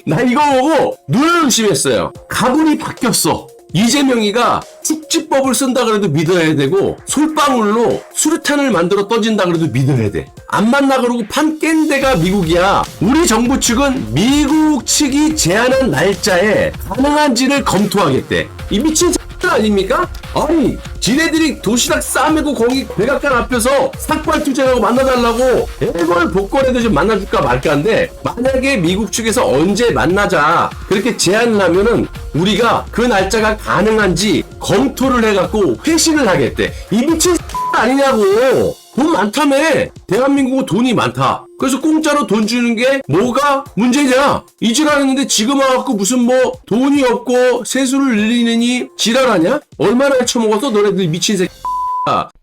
나 이거 보고 눈을 의심했어요. 가문이 바뀌었어. 이재명이가 축지법을 쓴다 그래도 믿어야 되고 솔방울로 수류탄을 만들어 던진다 그래도 믿어야 돼. 안 만나 그러고 판 깬 데가 미국이야. 우리 정부 측은 미국 측이 제안한 날짜에 가능한지를 검토하겠대. 이 미친 아닙니까? 아니 지네들이 도시락 싸매고 거기 백악관 앞에서 삭발 투쟁하고 만나달라고 애걸 복권에도 좀 만나줄까 말까인데, 만약에 미국 측에서 언제 만나자 그렇게 제안을 하면은 우리가 그 날짜가 가능한지 검토를 해갖고 회신을 하겠대. 이 미친 아니냐고. 돈 많다며. 대한민국은 돈이 많다. 그래서 공짜로 돈 주는 게 뭐가 문제냐? 이 지랄했는데 지금 와갖고 무슨 뭐 돈이 없고 세수를 늘리느니 지랄하냐? 얼마나 처먹었어 너네들 미친 새끼.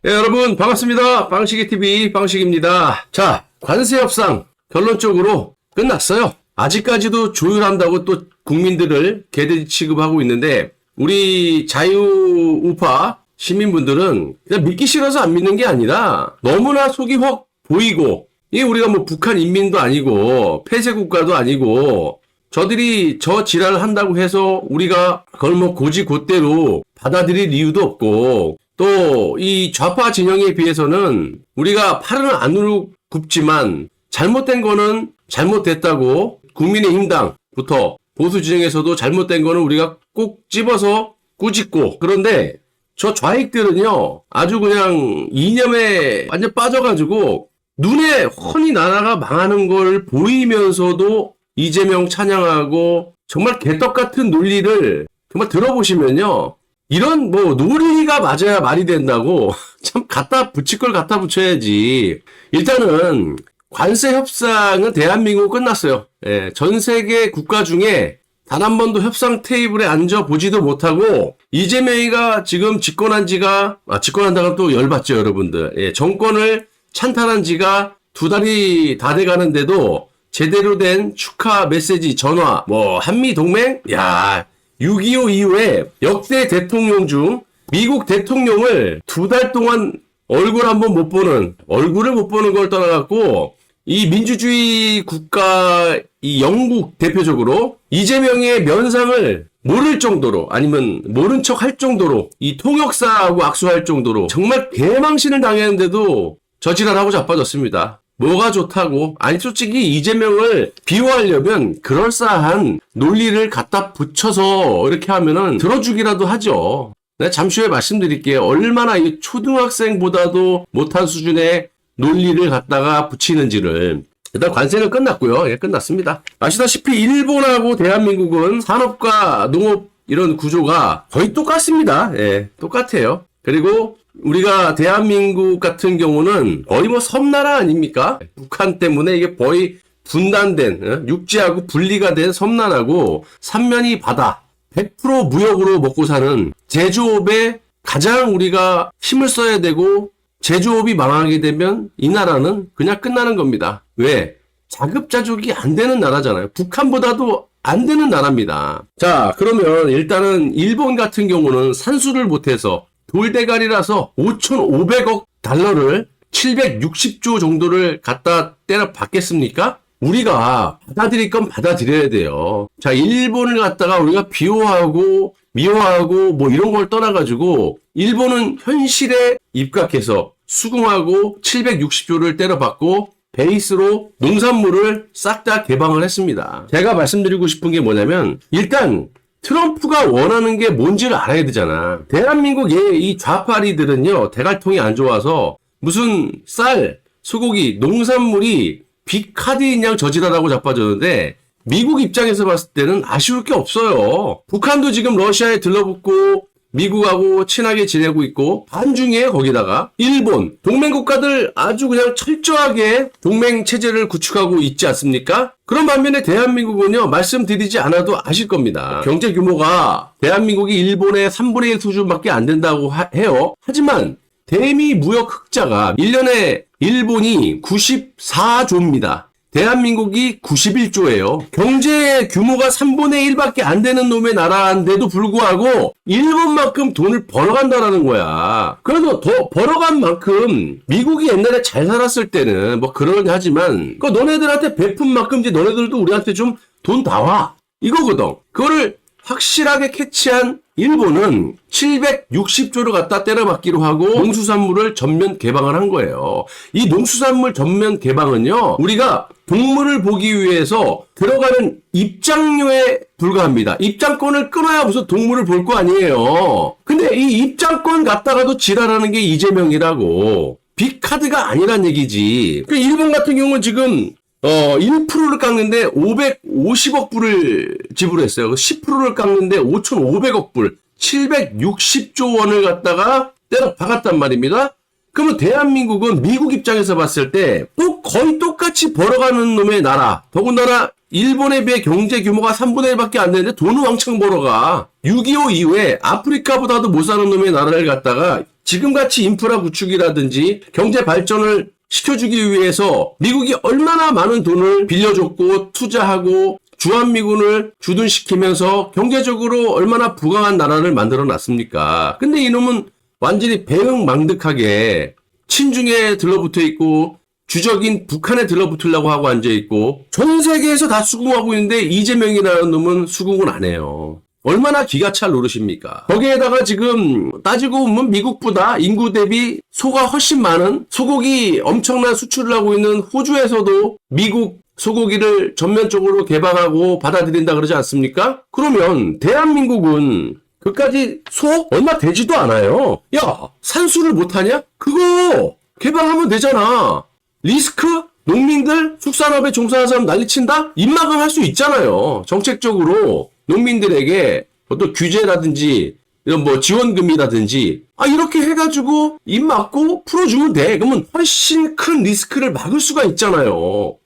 네, 여러분 반갑습니다. 방식이TV 방식입니다. 자, 관세 협상 결론적으로 끝났어요. 아직까지도 조율한다고 또 국민들을 개돼지 취급하고 있는데, 우리 자유우파 시민분들은 그냥 믿기 싫어서 안 믿는 게 아니라 너무나 속이 확 보이고, 이게 우리가 뭐 북한 인민도 아니고 폐쇄 국가도 아니고 저들이 저 지랄을 한다고 해서 우리가 그걸 뭐 곧대로 받아들일 이유도 없고, 또 이 좌파 진영에 비해서는 우리가 팔은 안으로 굽지만 잘못된 거는 잘못됐다고, 국민의힘당부터 보수 진영에서도 잘못된 거는 우리가 꼭 집어서 꾸짖고, 그런데 저 좌익들은요 아주 그냥 이념에 완전 빠져가지고 눈에 훤히 나라가 망하는 걸 보이면서도 이재명 찬양하고, 정말 개떡같은 논리를 정말 들어보시면요, 이런 뭐 논리가 맞아야 말이 된다고 참 갖다 붙일 걸 갖다 붙여야지. 일단은 관세 협상은 대한민국 끝났어요. 예, 전 세계 국가 중에 단 한 번도 협상 테이블에 앉아보지도 못하고, 이재명이가 지금 집권한다고 또 열받죠, 여러분들. 예, 정권을 찬탈한 지가 2달이 다 돼가는데도 제대로 된 축하 메시지, 전화, 뭐, 한미동맹? 야, 6.25 이후에 역대 대통령 중 미국 대통령을 2달 동안 얼굴을 못 보는 걸 떠나갖고, 이 민주주의 국가, 이 영국 대표적으로 이재명의 면상을 모를 정도로, 아니면 모른 척 할 정도로, 이 통역사하고 악수할 정도로 정말 개망신을 당했는데도 저지랄하고 자빠졌습니다. 뭐가 좋다고? 아니 솔직히 이재명을 비호하려면 그럴싸한 논리를 갖다 붙여서 이렇게 하면은 들어주기라도 하죠. 내가 잠시 후에 말씀드릴게요. 얼마나 이 초등학생보다도 못한 수준의 논리를 갖다가 붙이는지를. 일단 관세는 끝났고요. 예, 끝났습니다. 아시다시피 일본하고 대한민국은 산업과 농업 이런 구조가 거의 똑같습니다. 예, 똑같아요. 그리고 우리가 대한민국 같은 경우는 거의 뭐 섬나라 아닙니까? 북한 때문에 이게 거의 분단된, 육지하고 분리가 된 섬나라고, 삼면이 바다, 100% 무역으로 먹고 사는 제조업에 가장 우리가 힘을 써야 되고, 제조업이 망하게 되면 이 나라는 그냥 끝나는 겁니다. 왜? 자급자족이 안 되는 나라잖아요. 북한보다도 안 되는 나라입니다. 자, 그러면 일단은 일본 같은 경우는 산수를 못해서 돌대가리라서 5,500억 달러를 760조 정도를 갖다 때려 받겠습니까? 우리가 받아들일 건 받아들여야 돼요. 자, 일본을 갖다가 우리가 비호하고 미워하고 뭐 이런 걸 떠나가지고, 일본은 현실에 입각해서 수긍하고 760조를 때려받고 베이스로 농산물을 싹 다 개방을 했습니다. 제가 말씀드리고 싶은 게 뭐냐면, 일단 트럼프가 원하는 게 뭔지를 알아야 되잖아. 대한민국의 이 좌파리들은요, 대갈통이 안 좋아서 무슨 쌀, 소고기, 농산물이 빅카드인 양 저지랄하고 자빠졌는데, 미국 입장에서 봤을 때는 아쉬울 게 없어요. 북한도 지금 러시아에 들러붙고 미국하고 친하게 지내고 있고, 반중에 거기다가 일본, 동맹국가들 아주 그냥 철저하게 동맹체제를 구축하고 있지 않습니까? 그런 반면에 대한민국은요, 말씀드리지 않아도 아실 겁니다. 경제 규모가 대한민국이 일본의 3분의 1 수준밖에 안 된다고 해요. 하지만 대미 무역 흑자가 1년에 일본이 94조입니다. 대한민국이 91조예요. 경제 규모가 3분의 1밖에 안 되는 놈의 나라인데도 불구하고 일본만큼 돈을 벌어간다라는 거야. 그래도 더 벌어간 만큼 미국이 옛날에 잘 살았을 때는 뭐 그러긴 하지만 그 너네들한테 베푼 만큼 이제 너네들도 우리한테 좀 돈 나와. 이거거든. 그거를 확실하게 캐치한 일본은 760조를 갖다 때려박기로 하고 농수산물을 전면 개방을 한 거예요. 이 농수산물 전면 개방은요, 우리가 동물을 보기 위해서 들어가는 입장료에 불과합니다. 입장권을 끊어야 무슨 동물을 볼 거 아니에요. 근데 이 입장권 갖다가도 지랄하는 게 이재명이라고. 빅카드가 아니란 얘기지. 일본 같은 경우는 지금 1%를 깎는데 550억 불을 지불했어요. 10%를 깎는데 5,500억 불, 760조 원을 갖다가 때려 박았단 말입니다. 그러면 대한민국은 미국 입장에서 봤을 때 또 거의 똑같이 벌어가는 놈의 나라. 더군다나 일본에 비해 경제 규모가 3분의 1밖에 안 되는데 돈은 왕창 벌어가. 6.25 이후에 아프리카보다도 못 사는 놈의 나라를 갖다가 지금같이 인프라 구축이라든지 경제 발전을 시켜주기 위해서 미국이 얼마나 많은 돈을 빌려줬고 투자하고 주한미군을 주둔시키면서 경제적으로 얼마나 부강한 나라를 만들어 놨습니까? 근데 이놈은 완전히 배응망덕하게 친중에 들러붙어 있고 주적인 북한에 들러붙으려고 하고 앉아있고 전 세계에서 다 수긍하고 있는데 이재명이라는 놈은 수긍을 안 해요. 얼마나 기가 찰 노릇입니까? 거기에다가 지금 따지고 보면 미국보다 인구 대비 소가 훨씬 많은 소고기 엄청난 수출을 하고 있는 호주에서도 미국 소고기를 전면적으로 개방하고 받아들인다 그러지 않습니까? 그러면 대한민국은 그까지 소 얼마 되지도 않아요. 야, 산수를 못하냐? 그거 개방하면 되잖아. 리스크? 농민들 숙산업에 종사하는 사람 난리친다? 입막음할 수 있잖아요. 정책적으로 농민들에게 어떤 규제라든지 이런 뭐 지원금이라든지 이렇게 해가지고 입 막고 풀어주면 돼. 그러면 훨씬 큰 리스크를 막을 수가 있잖아요.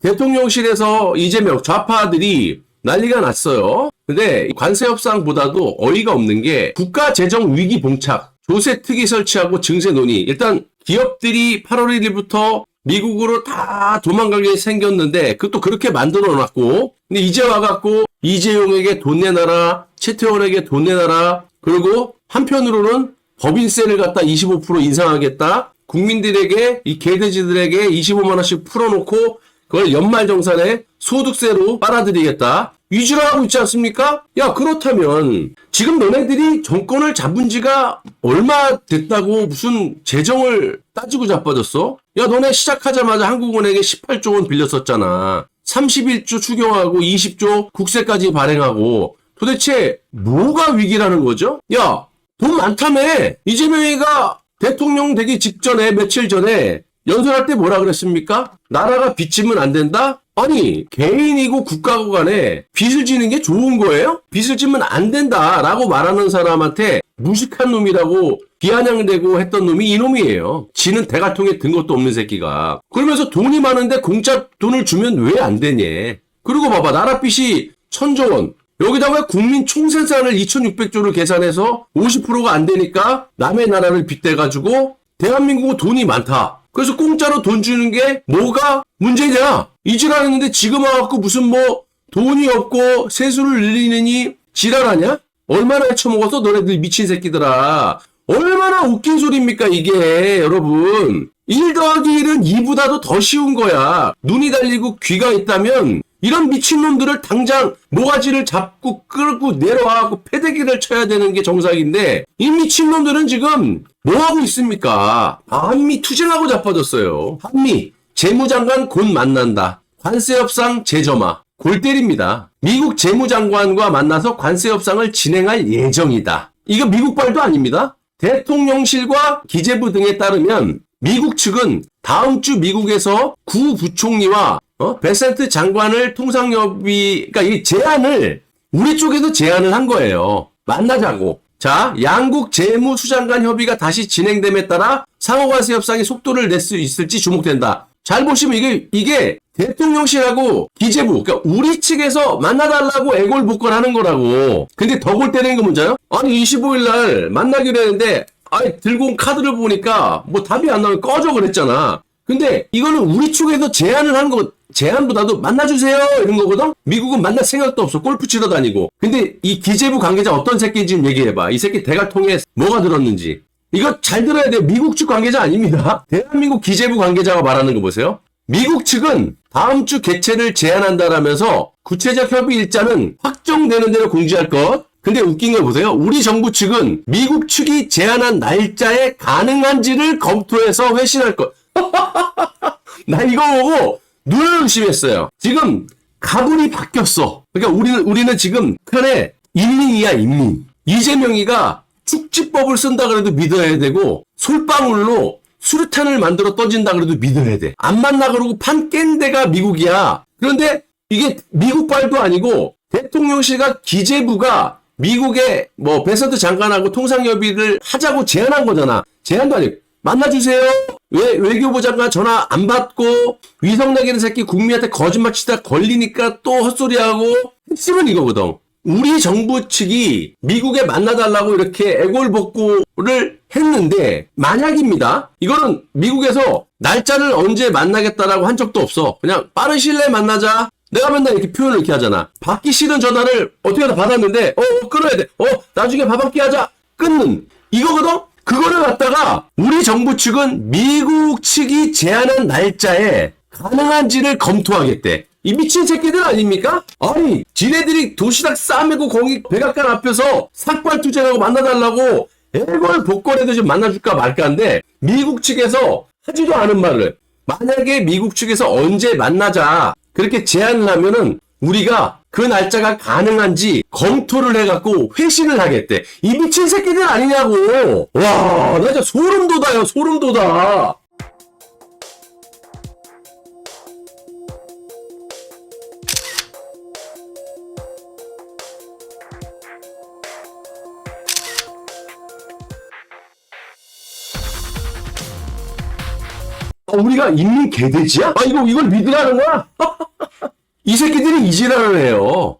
대통령실에서 이재명 좌파들이 난리가 났어요. 근데 관세 협상보다도 어이가 없는 게 국가 재정 위기 봉착, 조세 특위 설치하고 증세 논의. 일단 기업들이 8월 1일부터 미국으로 다 도망가게 생겼는데 그것도 그렇게 만들어 놨고 근데 이제 와갖고 이재용에게 돈 내놔라, 최태원에게 돈 내놔라, 그리고 한편으로는 법인세를 갖다 25% 인상하겠다, 국민들에게 이 개돼지들에게 25만 원씩 풀어놓고 그걸 연말정산에 소득세로 빨아들이겠다 위주로 하고 있지 않습니까? 야, 그렇다면 지금 너네들이 정권을 잡은 지가 얼마 됐다고 무슨 재정을 따지고 자빠졌어? 야, 너네 시작하자마자 한국은행에 18조 원 빌렸었잖아. 31조 추경하고 20조 국세까지 발행하고 도대체 뭐가 위기라는 거죠? 야, 돈 많다며. 이재명이가 대통령 되기 직전에 며칠 전에 연설할 때 뭐라 그랬습니까? 나라가 빚지면 안 된다? 아니, 개인이고 국가고 간에 빚을 지는 게 좋은 거예요? 빚을 지면 안 된다라고 말하는 사람한테 무식한 놈이라고 비아냥대고 했던 놈이 이놈이에요. 지는 대가통에 든 것도 없는 새끼가. 그러면서 돈이 많은데 공짜 돈을 주면 왜 안 되냐. 그리고 봐봐, 나라 빚이 1,000조 원. 여기다가 국민 총생산을 2,600조를 계산해서 50%가 안 되니까 남의 나라를 빗대가지고 대한민국은 돈이 많다. 그래서 공짜로 돈 주는 게 뭐가 문제냐? 이지랄했는데 지금 와갖고 무슨 뭐 돈이 없고 세수를 늘리느니 지랄하냐? 얼마나 헤쳐먹었어 너네들 미친 새끼들아. 얼마나 웃긴 소리입니까 이게. 여러분, 1 더하기 1은 2보다도 더 쉬운 거야. 눈이 달리고 귀가 있다면 이런 미친놈들을 당장 모가지를 잡고 끌고 내려와갖고 패대기를 쳐야 되는 게 정상인데 이 미친놈들은 지금 뭐하고 있습니까? 한미 투쟁하고 자빠졌어요. 한미 재무장관 곧 만난다. 관세협상 재점화. 골 때립니다. 미국 재무장관과 만나서 관세협상을 진행할 예정이다. 이거 미국 발도 아닙니다. 대통령실과 기재부 등에 따르면 미국 측은 다음 주 미국에서 구 부총리와 베센트 장관을 통상협의, 그러니까 이 제안을 우리 쪽에도 제안을 한 거예요. 만나자고. 자, 양국 재무수장관 협의가 다시 진행됨에 따라 상호관세 협상이 속도를 낼 수 있을지 주목된다. 잘 보시면 이게 대통령실하고 기재부, 그러니까 우리 측에서 만나달라고 애골복걸하는 거라고. 근데 더 골 때리는 거 뭔지요? 아니 25일 날 만나기로 했는데 들고 온 카드를 보니까 뭐 답이 안 나오면 꺼져 그랬잖아. 근데 이거는 우리 쪽에서 제안을 하는 거, 제안보다도 만나주세요 이런 거거든. 미국은 만날 생각도 없어. 골프 치러 다니고. 근데 이 기재부 관계자 어떤 새끼인지 좀 얘기해봐. 이 새끼 대갈통에 뭐가 들었는지. 이거 잘 들어야 돼요. 미국 측 관계자 아닙니다. 대한민국 기재부 관계자가 말하는 거 보세요. 미국 측은 다음 주 개최를 제안한다라면서 구체적 협의 일자는 확정되는 대로 공지할 것. 근데 웃긴 걸 보세요. 우리 정부 측은 미국 측이 제안한 날짜에 가능한지를 검토해서 회신할 것. 나 이거 보고 눈을 의심했어요. 지금 가불이 바뀌었어. 그러니까 우리는 지금 북한의 인민이야, 인민. 이재명이가 축지법을 쓴다 그래도 믿어야 되고 솔방울로 수류탄을 만들어 던진다 그래도 믿어야 돼. 안 만나 그러고 판 깬 데가 미국이야. 그런데 이게 미국 발도 아니고 대통령실과 기재부가 미국의 뭐 베서드 장관하고 통상협의를 하자고 제안한 거잖아. 제안도 아니고 만나주세요. 왜 외교부 장관 전화 안 받고 위성나기는 새끼 국민한테 거짓말 치다 걸리니까 또 헛소리하고. 핵심은 이거거든. 우리 정부 측이 미국에 만나달라고 이렇게 애골복구를 했는데 만약입니다. 이거는 미국에서 날짜를 언제 만나겠다라고 한 적도 없어. 그냥 빠른 시일 내에 만나자. 내가 맨날 이렇게 표현을 이렇게 하잖아. 받기 싫은 전화를 어떻게 하다 받았는데 끊어야 돼. 나중에 밥 한 끼 하자. 끊는 이거거든. 그거를 갖다가 우리 정부 측은 미국 측이 제안한 날짜에 가능한지를 검토하겠대. 이 미친 새끼들 아닙니까? 아니 지네들이 도시락 싸매고 거기 백악관 앞에서 삭발투쟁하고 만나달라고 애걸 복걸해도 좀 만나줄까 말까인데 미국 측에서 하지도 않은 말을, 만약에 미국 측에서 언제 만나자 그렇게 제안을 하면은 우리가 그 날짜가 가능한지 검토를 해갖고 회신을 하겠대. 이 미친 새끼들 아니냐고. 와, 나 진짜 소름 돋아요, 소름 돋아. 우리가 인민 개돼지야? 이걸 믿으라는 거야? 이 새끼들이 이 지랄을 해요.